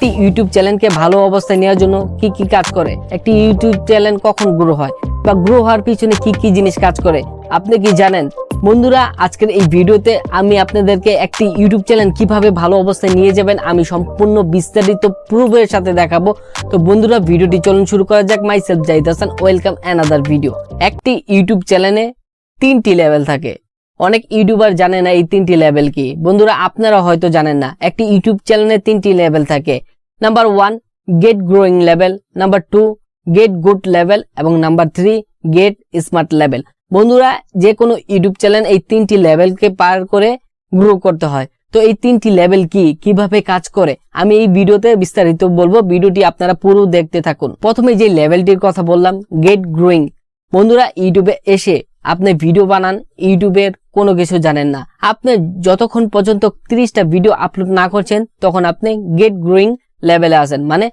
একটি ইউটিউব চ্যানেলকে ভালো অবস্থায় নেওয়ার জন্য কি কি কাজ করে, একটি ইউটিউব চ্যানেল কখন গ্রো হয় বা গ্রো হওয়ার পিছনে কি কি জিনিস কাজ করে আপনি কি জানেন? বন্ধুরা, আজকের এই ভিডিওতে আমি আপনাদেরকে একটি ইউটিউব চ্যানেল কিভাবে ভালো অবস্থায় নিয়ে যাবেন আমি সম্পূর্ণ বিস্তারিত প্রুফের সাথে দেখাবো। তো বন্ধুরা, ভিডিওটি চলুন শুরু করা যাক। My self Zahid Hasan, welcome another video. একটি ইউটিউব চ্যানেলে 3টি লেভেল থাকে। অনেক ইউটিউবার জানে না এই 3টি লেভেল কি। বন্ধুরা, আপনারা হয়তো জানেন না একটি ইউটিউব চ্যানেলে 3টি লেভেল থাকে। Number 1 get growing level, number 2 get good level এবং নাম্বার 3 গেট স্মার্ট লেভেল। বন্ধুরা, যে কোনো ইউটিউব চ্যানেল এই 3টি লেভেলকে পার করে গ্রো করতে হয়। তো এই 3টি লেভেল কি, কিভাবে কাজ করে আমি এই ভিডিওতে বিস্তারিত বলবো। ভিডিওটি আপনারা পুরো দেখতে থাকুন। প্রথমে যে লেভেলটির কথা বললাম, গেট গ্রোয়িং। বন্ধুরা, ইউটিউবে এসে আপনি ভিডিও বানান, ইউটিউবের কোনো কিছু জানেন না, আপনি যতক্ষণ পর্যন্ত 30টা ভিডিও আপলোড না করছেন তখন আপনি গেট গ্রোয়িং লেভেলে আসেন, মানে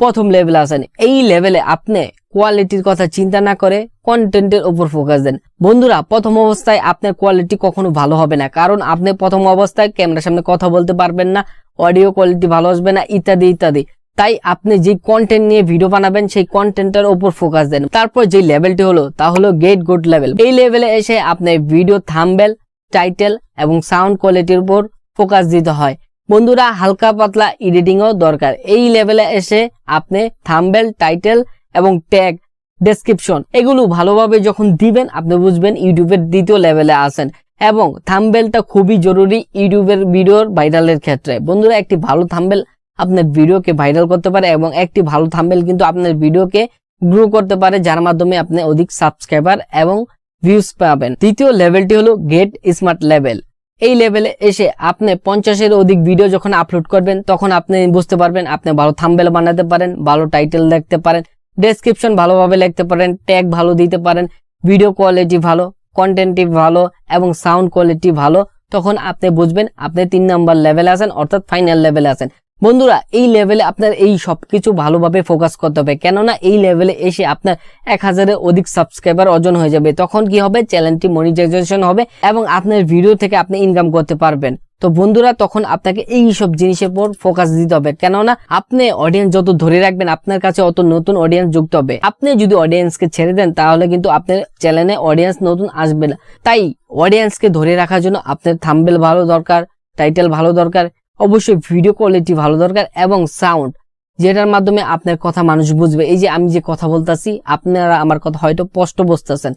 প্রথম লেভেলে আসেন। এই লেভেলে আপনি কোয়ালিটির কথা চিন্তা না করে কন্টেন্টের উপর ফোকাস দেন। বন্ধুরা, প্রথম অবস্থায় আপনার কোয়ালিটি কখনো ভালো হবে না, কারণ আপনি প্রথম অবস্থায় ক্যামেরার সামনে কথা বলতে পারবেন না, অডিও কোয়ালিটি ভালো আসবে না, ইত্যাদি ইত্যাদি। তাই আপনি যে কন্টেন্ট নিয়ে ভিডিও বানাবেন সেই কন্টেন্টের উপর ফোকাস দেন। তারপর যে লেভেলটি হলো তা হলো গেট গুড লেভেল। এই লেভেলে এসে আপনি ভিডিও থাম্বনেল, টাইটেল এবং সাউন্ড কোয়ালিটির উপর ফোকাস দিতে হয়। বন্ধুরা, হালকা পাতলা এডিটিংও দরকার। এই লেভেলে এসে আপনি থাম্বনেল, টাইটেল এবং ট্যাগ, ডেসক্রিপশন এগুলো ভালোভাবে যখন দিবেন আপনি বুঝবেন ইউটিউবের দ্বিতীয় লেভেলে আসেন। এবং থাম্বনেলটা খুবই জরুরি ইউটিউবের ভিডিওর ভাইরালের ক্ষেত্রে। বন্ধুরা, একটি ভালো থাম্বনেল আপনার ভিডিওকে ভাইরাল করতে পারে এবং একটি ভালো থাম্বনেল কিন্তু আপনার ভিডিওকে গ্রো করতে পারে, যার মাধ্যমে আপনি অধিক সাবস্ক্রাইবার এবং ভিউজ পাবেন। তৃতীয় লেভেলটি হলো গেট স্মার্ট লেভেল। এই লেভেলে এসে আপনি 50-এর অধিক ভিডিও যখন আপলোড করবেন তখন আপনি বুঝতে পারবেন আপনি ভালো থাম্বনেল বানাতে পারেন, ভালো টাইটেল লিখতে পারেন, ডেসক্রিপশন ভালোভাবে লিখতে পারেন, ট্যাগ ভালো দিতে পারেন, ভিডিও কোয়ালিটি ভালো, কন্টেন্টটি ভালো এবং সাউন্ড কোয়ালিটি ভালো। তখন আপনি বুঝবেন আপনি 3 নাম্বার লেভেলে আছেন, অর্থাৎ ফাইনাল লেভেলে আছেন। বন্ধুরা, এই লেভেলে আপনার এই সবকিছু ভালোভাবে ফোকাস করতে হবে, কেননা এই লেভেলে এসে আপনার 1000-এর অধিক সাবস্ক্রাইবার অর্জন হয়ে যাবে। তখন কি হবে, চ্যানেলটি মনিটাইজেশন হবে এবং আপনার ভিডিও থেকে আপনি ইনকাম করতে পারবেন। তো বন্ধুরা, তখন আপনাকে এই সব জিনিসের উপর ফোকাস দিতে হবে, কেননা আপনি অডিয়েন্স যত ধরে রাখবেন আপনার কাছে অত নতুন অডিয়েন্স যুক্ত হবে। আপনি যদি অডিয়েন্সকে ছেড়ে দেন তাহলে কিন্তু আপনার চ্যানেলে অডিয়েন্স নতুন আসবে না। তাই অডিয়েন্সকে ধরে রাখার জন্য আপনার থাম্বনেল ভালো দরকার, টাইটেল ভালো দরকার, অবশ্যই ভিডিও কোয়ালিটি ভালো দরকার এবং সাউন্ড, যেটার মাধ্যমে আপনার কথা মানুষ বুঝবে। এই যে আমি যে কথা বলতেছি আপনারা আমার কথা হয়তো স্পষ্ট বুঝতেছেন।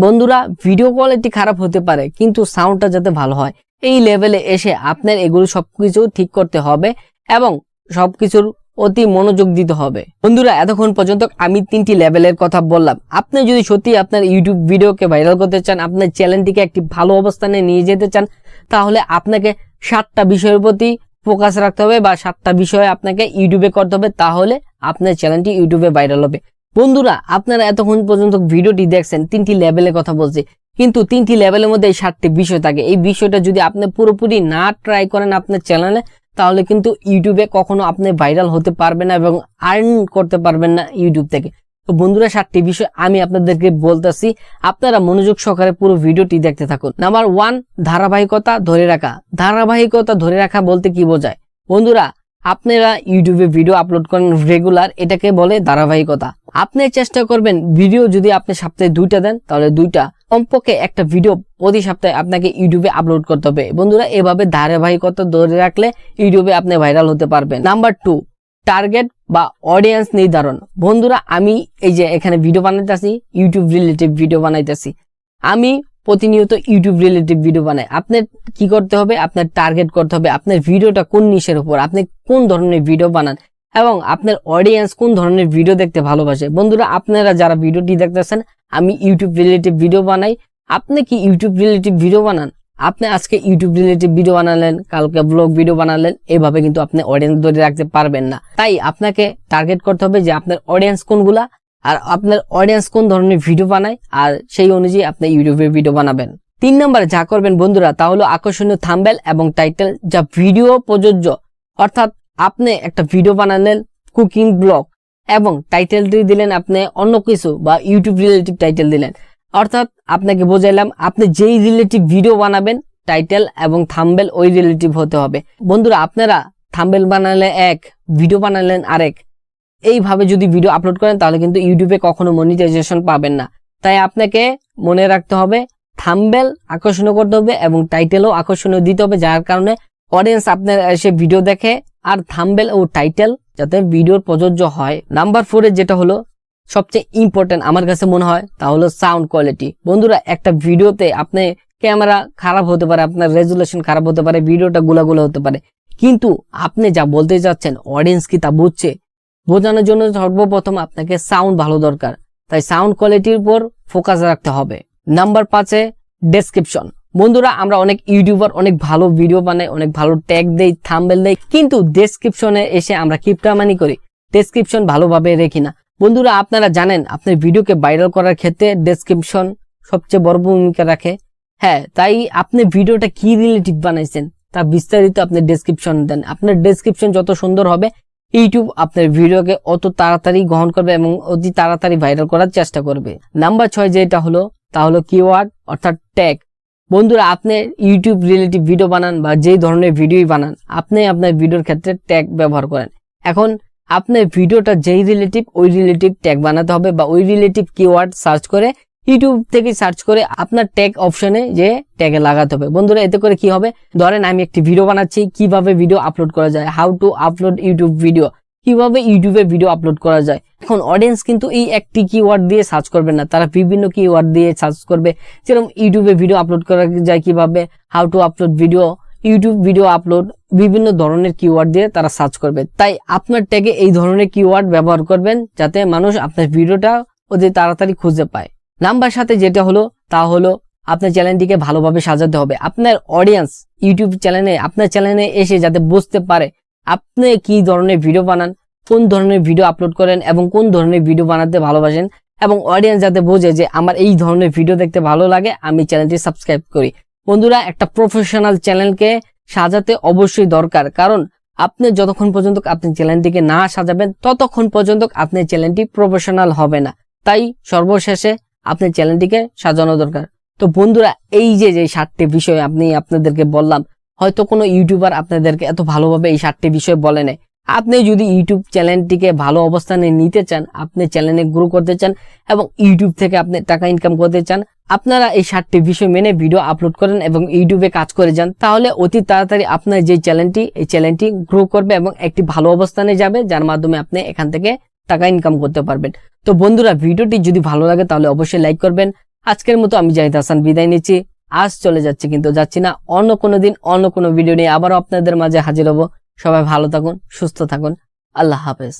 বন্ধুরা, ভিডিও কোয়ালিটি খারাপ হতে পারে কিন্তু সাউন্ডটা যাতে ভালো হয়, এই লেভেলে এসে আপনার এগুলো সবকিছু ঠিক করতে হবে এবং সবকিছুর অতি মনোযোগ দিতে হবে। বন্ধুরা, এতক্ষণ পর্যন্ত আমি 3টি লেভেলের কথা বললাম। আপনি যদি সত্যি আপনার ইউটিউব ভিডিওকে ভাইরাল করতে চান, আপনার চ্যানেলটিকে একটি ভালো অবস্থানে নিয়ে যেতে চান, তাহলে আপনাকে 7টা বিষয়ের প্রতি ফোকাস রাখতে হবে বা 7টা বিষয় আপনাকে ইউটিউবে করতে হবে, তাহলে আপনার চ্যানেলটি ইউটিউবে ভাইরাল হবে। বন্ধুরা, আপনারা এতক্ষণ পর্যন্ত ভিডিওটি দেখছেন 3টি লেভেলের কথা বলছি, কিন্তু 3টি লেভেলের মধ্যে এই 7টি বিষয় থাকে। এই বিষয়টা যদি আপনি পুরোপুরি না ট্রাই করেন আপনার চ্যানেলে, তাহলে কিন্তু ইউটিউবে কখনো আপনি ভাইরাল হতে পারবেন না এবং আর্ন করতে পারবেন না ইউটিউব থেকে। তো বন্ধুরা, 7টি বিষয় আমি আপনাদেরকে বলতেছি, আপনারা মনোযোগ সহকারে পুরো ভিডিওটি দেখতে থাকুন। নাম্বার 1 ধারাবাহিকতা ধরে রাখা। ধারাবাহিকতা ধরে রাখা বলতে কি বোঝায়? বন্ধুরা, আপনারা ইউটিউবে ভিডিও আপলোড করেন রেগুলার, এটাকে বলে ধারাবাহিকতা। আপনি চেষ্টা করবেন ভিডিও যদি আপনি সপ্তাহে 2টা দেন তাহলে 2টা, কমপক্ষে একটা ভিডিও প্রতি সপ্তাহে আপনাকে ইউটিউবে আপলোড করতে হবে। বন্ধুরা, এভাবে ধারাবাহিকতা ধরে রাখলে ইউটিউবে আপনি ভাইরাল হতে পারবেন। নাম্বার 2 টার্গেট বা অডিয়েন্স নির্ধারণ। বন্ধুরা, আমি এই যে এখানে ভিডিও বানাইতেছি, ইউটিউব রিলেটিভ ভিডিও বানাইতেছি, আমি প্রতিনিয়ত ইউটিউব রিলেটিভ ভিডিও বানাই। আপনার কি করতে হবে, আপনার টার্গেট করতে হবে আপনার ভিডিওটা কোন নিশের উপর, আপনি কোন ধরনের ভিডিও বানান এবং আপনার অডিয়েন্স কোন ধরনের ভিডিও দেখতে ভালোবাসে। বন্ধুরা, আপনারা যারা ভিডিওটি দেখতেছেন, আমি ইউটিউব রিলেটিভ ভিডিও বানাই। আপনি কি ইউটিউব রিলেটিভ ভিডিও বানান? আপনি আজকে ইউটিউব রিলেটিভ ভিডিও বানালেন, কালকে ব্লগ ভিডিও বানালেন, এভাবে কিন্তু আপনি অডিয়েন্স ধরে রাখতে পারবেন না। তাই আপনাকে টার্গেট করতে হবে যে আপনার অডিয়েন্স কোনগুলা আর আপনার অডিয়েন্স কোন ধরনের ভিডিও বানায়, আর সেই অনুযায়ী আপনি ইউটিউবে ভিডিও বানাবেন। 3 নম্বরে যা করবেন বন্ধুরা, তা হলো আকর্ষণীয় থাম্বনেল এবং টাইটেল যা ভিডিও প্রযোজ্য। অর্থাৎ আপনি একটা ভিডিও বানালেন কুকিং ব্লগ এবং টাইটেলটি দিলেন আপনি অন্য কিছু বা ইউটিউব রিলেটিভ টাইটেল দিলেন। অর্থাৎ আপনাকে বোঝাইলাম আপনি যেই রিলেটিভ ভিডিও বানাবেন টাইটেল এবং থাম্বনেল ওই রিলেটিভ হতে হবে। বন্ধুরা, আপনারা থাম্বনেল বানালে এক, ভিডিও বানালেন আরেক, এইভাবে যদি ভিডিও আপলোড করেন তাহলে কিন্তু ইউটিউবে কখনো মনিটাইজেশন পাবেন না। তাই আপনাকে মনে রাখতে হবে থাম্বনেল আকর্ষণীয় করতে হবে এবং টাইটেলও আকর্ষণীয় দিতে হবে, যার কারণে অডিয়েন্স আপনার এসে ভিডিও দেখে। আর থাম্বনেল ও টাইটেল যাতে ভিডিওর প্রযোজ্য হয়। নাম্বার 4 যেটা হলো সবচেয়ে ইম্পর্টেন্ট আমার কাছে মনে হয় তা হলো সাউন্ড কোয়ালিটি। বন্ধুরা, একটা ভিডিওতে আপনি ক্যামেরা খারাপ হতে পারে, আপনার রেজুলেশন খারাপ হতে পারে, ভিডিওটা গোলাগুলা হতে পারে, কিন্তু আপনি যা বলতে যাচ্ছেন অডিয়েন্স কি তা বুঝছে? বোঝানোর জন্য সর্বপ্রথম আপনাকে সাউন্ড ভালো দরকার, তাই সাউন্ড কোয়ালিটির উপর ফোকাস রাখতে হবে। Number 5 description. বন্ধুরা, আমরা অনেক ইউটিউবার অনেক ভালো ভিডিও বানাই, অনেক ভালো ট্যাগ দেই, থাম্বনেল দেই, কিন্তু ডেসক্রিপশনে এসে আমরা কিপটামানি করি, ডেসক্রিপশন ভালোভাবে রেখি না। বন্ধুরা, আপনারা জানেন আপনার ভিডিওকে ভাইরাল করার ক্ষেত্রে ডেসক্রিপশন সবচেয়ে বড় ভূমিকা রাখে। হ্যাঁ, তাই আপনি ভিডিওটা কি রিলেটিভ বানাইছেন তা বিস্তারিত আপনি ডেসক্রিপশন দেন। আপনার ডেসক্রিপশন যত সুন্দর হবে ইউটিউব আপনার ভিডিওকে অত তাড়াতাড়ি গ্রহণ করবে এবং অতি তাড়াতাড়ি ভাইরাল করার চেষ্টা করবে। নাম্বার 6 যেটা হলো তা হলো কিওয়ার্ড অর্থাৎ ট্যাগ। বন্ধুরা, আপনি ইউটিউব রিলেটিভ ভিডিও বানান বা যেই ধরনের ভিডিওই বানান, আপনি আপনার ভিডিওর ক্ষেত্রে ট্যাগ ব্যবহার করেন। এখন আপনার ভিডিওটা যেই রিলেটিভ ওই রিলেটিভ ট্যাগ বানাতে হবে বা ওই রিলেটিভ কিওয়ার্ড সার্চ করে ইউটিউব থেকে সার্চ করে আপনার ট্যাগ অপশনে যে ট্যাগে লাগাতে হবে। বন্ধুরা, এতে করে কি হবে, ধরেন আমি একটি ভিডিও বানাচ্ছি, কিভাবে ভিডিও আপলোড করা যায়, how to upload YouTube video, কিভাবে ইউটিউবে ভিডিও আপলোড করা যায়। এখন অডিয়েন্স কিন্তু এই একটি কিওয়ার্ড দিয়ে সার্চ করবে না, তারা বিভিন্ন কিওয়ার্ড দিয়ে সার্চ করবে। যেরকম ইউটিউবে ভিডিও আপলোড করা যায় কিভাবে, how to upload video, YouTube video upload, বিভিন্ন ধরনের কিওয়ার্ড দিয়ে তারা সার্চ করবে। তাই আপনার ট্যাগে এই ধরনের কিওয়ার্ড ব্যবহার করবেন যাতে মানুষ আপনার ভিডিওটা অতি তাড়াতাড়ি খুঁজে পায়। নাম্বার 7 যেটা হলো তা হলো আপনার চ্যানেলটিকে ভালোভাবে সাজাতে হবে। আপনার অডিয়েন্স ইউটিউব চ্যানেলে আপনার চ্যানেলে এসে যাতে বুঝতে পারে আপনি কি ধরনের ভিডিও বানান, কোন ধরনের ভিডিও আপলোড করেন এবং কোন ধরনের ভিডিও বানাতে ভালোবাসেন, এবং অডিয়েন্স যাতে বোঝে যে আমার এই ধরনের ভিডিও দেখতে ভালো লাগে, আমি চ্যানেলটি সাবস্ক্রাইব করি। বন্ধুরা, একটা প্রফেশনাল চ্যানেলকে সাজাতে অবশ্যই দরকার, কারণ আপনি যতক্ষণ পর্যন্ত আপনি চ্যানেলটিকে না সাজাবেন ততক্ষণ পর্যন্ত আপনার চ্যানেলটি প্রফেশনাল হবে না। তাই সর্বশেষে আপনার চ্যানেলটিকে সাজানো দরকার। তো বন্ধুরা, এই যে 7টি বিষয় আপনাদেরকে বললাম, হয়তো কোনো ইউটিউবার আপনাদেরকে এত ভালোভাবে এই 7টি বিষয় বলে নেয়। আপনি যদি ইউটিউব চ্যানেলটিকে ভালো অবস্থানে নিতে চান, আপনি চ্যানেলে গ্রো করতে চান এবং ইউটিউব থেকে আপনি টাকা ইনকাম করতে চান, আপনারা এই 7টি বিষয় মেনে ভিডিও আপলোড করেন এবং ইউটিউবে কাজ করে যান, তাহলে অতি তাড়াতাড়ি আপনার যে চ্যানেলটি এই চ্যানেলটি গ্রো করবে এবং একটি ভালো অবস্থানে যাবে, যার মাধ্যমে আপনি এখান থেকে টাকা ইনকাম করতে পারবেন। তো বন্ধুরা, ভিডিওটি যদি ভালো লাগে তাহলে অবশ্যই লাইক করবেন। আজকের মতো আমি জাহিদ হাসান বিদায় নিচ্ছি। আজ চলে যাচ্ছি, কিন্তু যাচ্ছি না। অন্য কোনো দিন অন্য কোনো ভিডিও নিয়ে আবারও আপনাদের মাঝে হাজির হব। সবাই ভালো থাকুন, সুস্থ থাকুন। আল্লাহ হাফেজ।